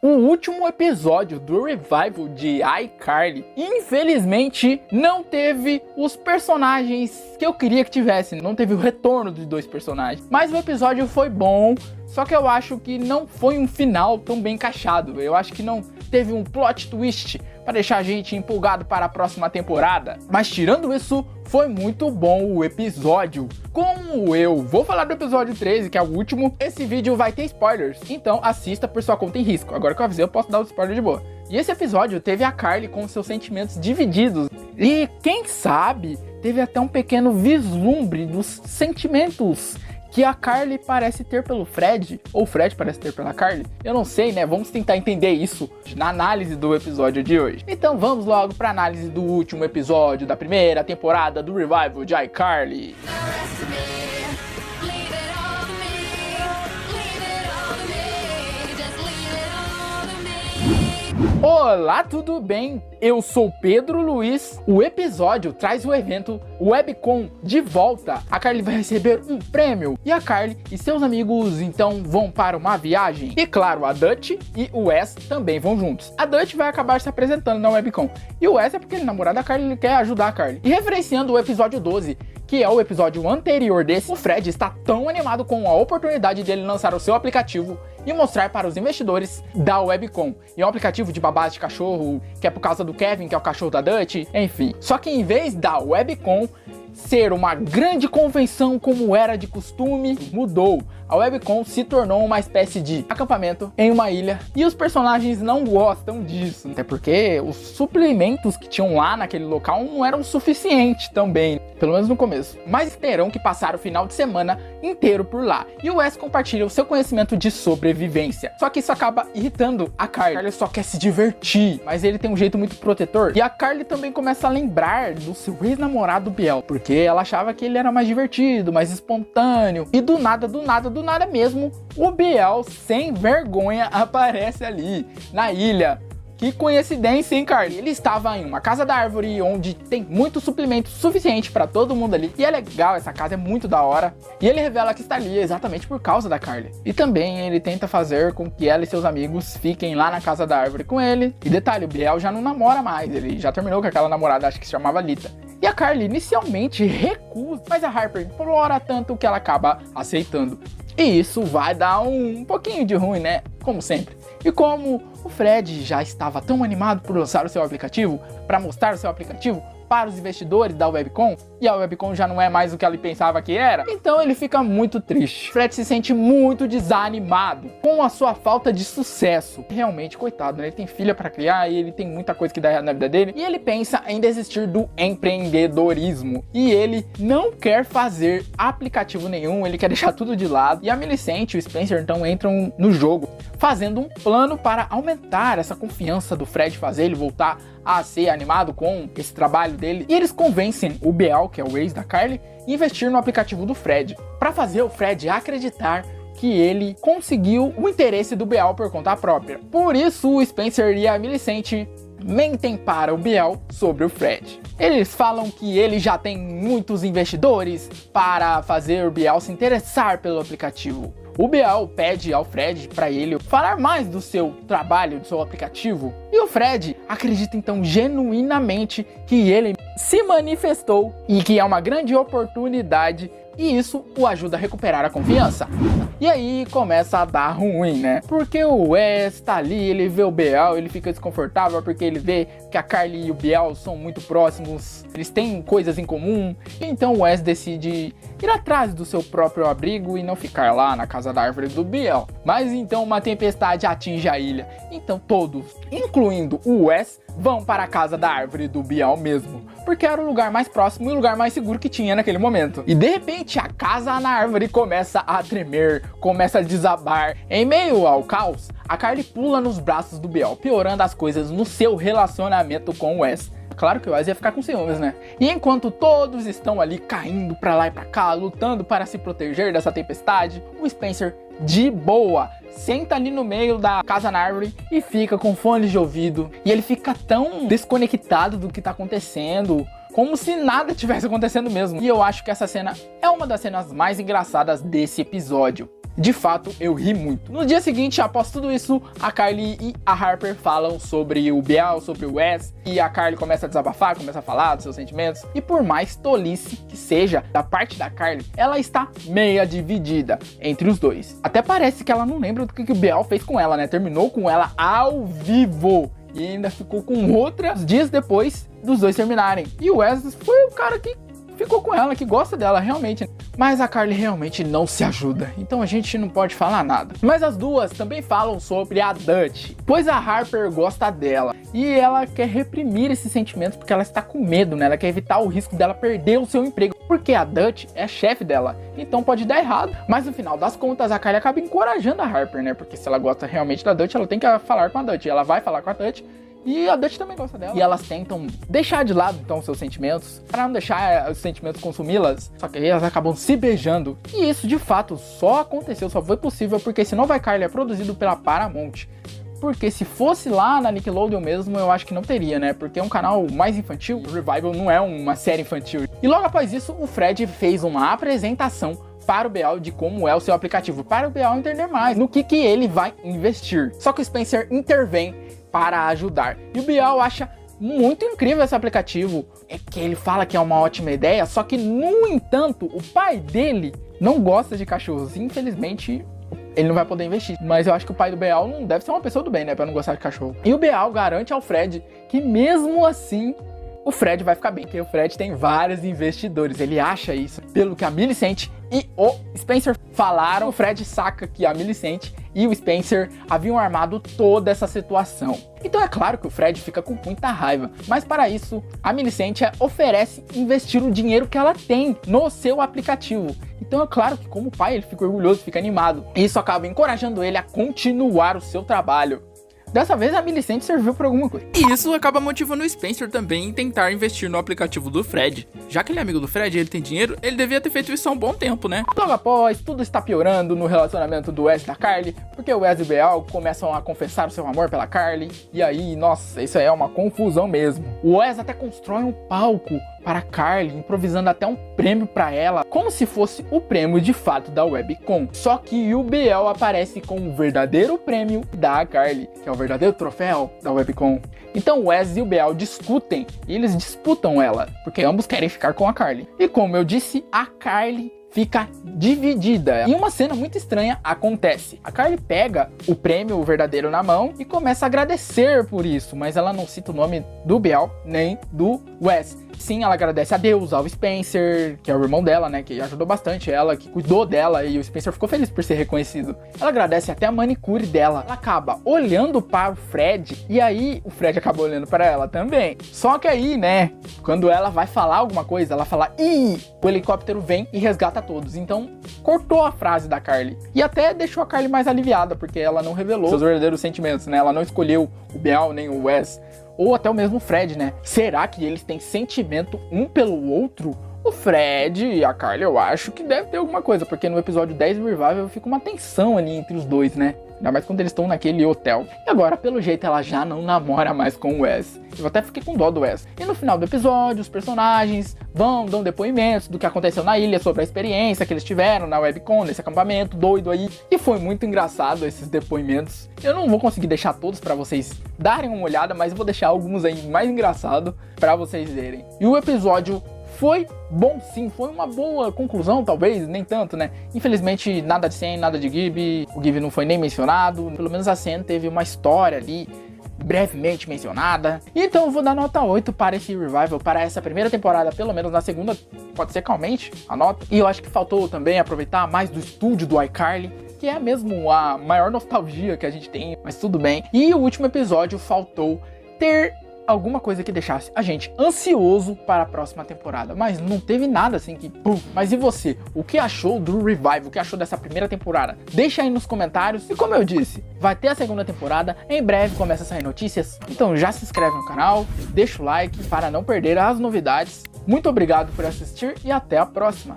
O último episódio do revival de iCarly, infelizmente, não teve os personagens que eu queria que tivesse. Não teve o retorno de 2 personagens. Mas o episódio foi bom, só que eu acho que não foi um final tão bem encaixado. Eu acho que não teve um plot twist para deixar a gente empolgado para a próxima temporada. Mas tirando isso, foi muito bom o episódio. Como eu vou falar do episódio 13, que é o último, esse vídeo vai ter spoilers, então assista por sua conta em risco. Agora que eu avisei, eu posso dar o spoiler de boa. E esse episódio teve a Carly com seus sentimentos divididos. E quem sabe, teve até um pequeno vislumbre dos sentimentos que a Carly parece ter pelo Fred, ou o Fred parece ter pela Carly. Eu não sei, né? Vamos tentar entender isso na análise do episódio de hoje. Então vamos logo para análise do último episódio da primeira temporada do revival de iCarly. Olá, tudo bem? Eu sou Pedro Luiz. O episódio traz o evento Webcom de volta. A Carly vai receber um prêmio e a Carly e seus amigos então vão para uma viagem. E claro, a Dutch e o Wes também vão juntos. A Dutch vai acabar se apresentando na Webcom e o Wes é porque ele é namorado da Carly, ele quer ajudar a Carly. E referenciando o episódio 12, que é o episódio anterior desse, o Fred está tão animado com a oportunidade dele lançar o seu aplicativo e mostrar para os investidores da Webcom. E é um aplicativo de babás de cachorro, que é por causa do Kevin, que é o cachorro da Dutch, enfim. Só que em vez da Webcom ser uma grande convenção como era de costume, mudou. A Webcom se tornou uma espécie de acampamento em uma ilha e os personagens não gostam disso, até porque os suplementos que tinham lá naquele local não eram suficientes também, pelo menos no começo. Mas terão que passar o final de semana inteiro por lá. E o Wes compartilha o seu conhecimento de sobrevivência. Só que isso acaba irritando a Carly. A Carly só quer se divertir, mas ele tem um jeito muito protetor. E a Carly também começa a lembrar do seu ex-namorado Biel, porque ela achava que ele era mais divertido, mais espontâneo. E do nada mesmo, o Biel, sem vergonha, aparece ali, na ilha. Que coincidência, hein, Carly? Ele estava em uma casa da árvore, onde tem muito suplemento suficiente para todo mundo ali. E é legal, essa casa é muito da hora. E ele revela que está ali exatamente por causa da Carly. E também ele tenta fazer com que ela e seus amigos fiquem lá na casa da árvore com ele. E detalhe, o Biel já não namora mais, ele já terminou com aquela namorada, acho que se chamava Lita. E a Carly inicialmente recusa, mas a Harper implora tanto que ela acaba aceitando. E isso vai dar um pouquinho de ruim, né? Como sempre. E como o Fred já estava tão animado por lançar o seu aplicativo, para mostrar o seu aplicativo para os investidores da Webcom, e a Webcom já não é mais o que ele pensava que era, então ele fica muito triste. Fred se sente muito desanimado com a sua falta de sucesso. Realmente, coitado, né? Ele tem filha para criar e ele tem muita coisa que dá errado na vida dele, e ele pensa em desistir do empreendedorismo. E ele não quer fazer aplicativo nenhum, ele quer deixar tudo de lado. E a Millicent e o Spencer então entram no jogo, fazendo um plano para aumentar essa confiança do Fred, fazer ele voltar a ser animado com esse trabalho dele. E eles convencem o Biel, que é o ex da Carly, a investir no aplicativo do Fred, para fazer o Fred acreditar que ele conseguiu o interesse do Biel por conta própria. Por isso o Spencer e a Millicent mentem para o Biel sobre o Fred. Eles falam que ele já tem muitos investidores para fazer o Biel se interessar pelo aplicativo. O Biel pede ao Fred para ele falar mais do seu trabalho, do seu aplicativo. E o Fred acredita então genuinamente que ele se manifestou e que é uma grande oportunidade. E isso o ajuda a recuperar a confiança. E aí começa a dar ruim, né? Porque o Wes tá ali, ele vê o Biel, ele fica desconfortável porque ele vê que a Carly e o Biel são muito próximos, eles têm coisas em comum. E então o Wes decide ir atrás do seu próprio abrigo e não ficar lá na casa da árvore do Biel. Mas então uma tempestade atinge a ilha. Então todos, incluindo o Wes, vão para a casa da árvore do Biel mesmo, porque era o lugar mais próximo e o lugar mais seguro que tinha naquele momento. E de repente a casa na árvore começa a tremer, começa a desabar. Em meio ao caos, a Carly pula nos braços do Biel, piorando as coisas no seu relacionamento com o Wes. Claro que o Wes ia ficar com ciúmes, né? E enquanto todos estão ali caindo pra lá e pra cá, lutando para se proteger dessa tempestade, o Spencer, de boa, senta ali no meio da casa na árvore e fica com fones de ouvido. E ele fica tão desconectado do que tá acontecendo, como se nada tivesse acontecendo mesmo. E eu acho que essa cena é uma das cenas mais engraçadas desse episódio. De fato, eu ri muito. No dia seguinte, após tudo isso, a Carly e a Harper falam sobre o Bial, sobre o Wes, e a Carly começa a desabafar, começa a falar dos seus sentimentos, e por mais tolice que seja da parte da Carly, ela está meia dividida entre os dois. Até parece que ela não lembra do que o Bial fez com ela, né? Terminou com ela ao vivo. E ainda ficou com outra dias depois dos dois terminarem. E o Wes foi o cara que ficou com ela, que gosta dela realmente. Mas a Carly realmente não se ajuda, então a gente não pode falar nada. Mas as duas também falam sobre a Dutch, pois a Harper gosta dela e ela quer reprimir esses sentimentos porque ela está com medo, né? Ela quer evitar o risco dela perder o seu emprego, porque a Dutch é chefe dela, então pode dar errado. Mas no final das contas, a Carly acaba encorajando a Harper, né? Porque se ela gosta realmente da Dutch, ela tem que falar com a Dutch. Ela vai falar com a Dutch. E a Dutch também gosta dela. E elas tentam deixar de lado, então, seus sentimentos, para não deixar os sentimentos consumi-las. Só que aí elas acabam se beijando. E isso, de fato, só aconteceu, só foi possível porque esse Nova iCarly é produzido pela Paramount. Porque se fosse lá na Nickelodeon mesmo, eu acho que não teria, né? Porque é um canal mais infantil. O Revival não é uma série infantil. E logo após isso, o Fred fez uma apresentação para o Bial de como é o seu aplicativo, para o Bial entender mais no que ele vai investir. Só que o Spencer intervém para ajudar. E o Bial acha muito incrível esse aplicativo. É que ele fala que é uma ótima ideia, só que, no entanto, o pai dele não gosta de cachorros. Infelizmente, ele não vai poder investir. Mas eu acho que o pai do Bial não deve ser uma pessoa do bem, né? Pra não gostar de cachorro. E o Bial garante ao Fred que, mesmo assim, o Fred vai ficar bem, porque o Fred tem vários investidores. Ele acha isso. Pelo que a Millicent e o Spencer falaram, o Fred saca que a Millicent e o Spencer haviam armado toda essa situação. Então é claro que o Fred fica com muita raiva, mas para isso a Millicent oferece investir o dinheiro que ela tem no seu aplicativo. Então é claro que, como pai, ele fica orgulhoso, fica animado. E isso acaba encorajando ele a continuar o seu trabalho. Dessa vez a Millicent serviu por alguma coisa. E isso acaba motivando o Spencer também em tentar investir no aplicativo do Fred. Já que ele é amigo do Fred e ele tem dinheiro, ele devia ter feito isso há um bom tempo, né? Logo após, tudo está piorando no relacionamento do Wes e da Carly, porque o Wes e o Bial começam a confessar o seu amor pela Carly. E aí, nossa, isso aí é uma confusão mesmo. O Wes até constrói um palco para Carly, improvisando até um prêmio para ela, como se fosse o prêmio de fato da Webcon. Só que o Biel aparece com o verdadeiro prêmio da Carly, que é o verdadeiro troféu da Webcon. Então o Wes e o Biel discutem, e eles disputam ela, porque ambos querem ficar com a Carly. E como eu disse, a Carly fica dividida. E uma cena muito estranha acontece. A Carly pega o prêmio, o verdadeiro, na mão e começa a agradecer por isso, mas ela não cita o nome do Bial nem do Wes. Sim, ela agradece a Deus, ao Spencer, que é o irmão dela, né, que ajudou bastante ela, que cuidou dela, e o Spencer ficou feliz por ser reconhecido. Ela agradece até a manicure dela. Ela acaba olhando para o Fred, e aí o Fred acaba olhando para ela também. Só que aí, né, quando ela vai falar alguma coisa, ela fala "Ih!", o helicóptero vem e resgata todos. Então, cortou a frase da Carly. E até deixou a Carly mais aliviada, porque ela não revelou seus verdadeiros sentimentos, né? Ela não escolheu o Bial nem o Wes, ou até o mesmo Fred, né? Será que eles têm sentimento um pelo outro? O Fred e a Carly, eu acho que deve ter alguma coisa, porque no episódio 10 do Revival fica uma tensão ali entre os dois, né? Ainda mais quando eles estão naquele hotel. E agora, pelo jeito, ela já não namora mais com o Wes. Eu até fiquei com dó do Wes. E no final do episódio, os personagens dão depoimentos do que aconteceu na ilha, sobre a experiência que eles tiveram na Webcon, nesse acampamento doido aí. E foi muito engraçado esses depoimentos. Eu não vou conseguir deixar todos pra vocês darem uma olhada, mas eu vou deixar alguns aí mais engraçados pra vocês verem. E o episódio foi bom sim, foi uma boa conclusão, talvez, nem tanto, né? Infelizmente, nada de Sen, nada de Gibby, o Gibby não foi nem mencionado, pelo menos a Sen teve uma história ali, brevemente mencionada. Então eu vou dar nota 8 para esse Revival, para essa primeira temporada, pelo menos na segunda, pode ser calmente a nota. E eu acho que faltou também aproveitar mais do estúdio do iCarly, que é mesmo a maior nostalgia que a gente tem, mas tudo bem. E o último episódio faltou ter alguma coisa que deixasse a gente ansioso para a próxima temporada, mas não teve nada assim que pum. Mas e você? O que achou do Revival? O que achou dessa primeira temporada? Deixa aí nos comentários. E como eu disse, vai ter a segunda temporada, em breve começa a sair notícias, então já se inscreve no canal, deixa o like para não perder as novidades. Muito obrigado por assistir e até a próxima.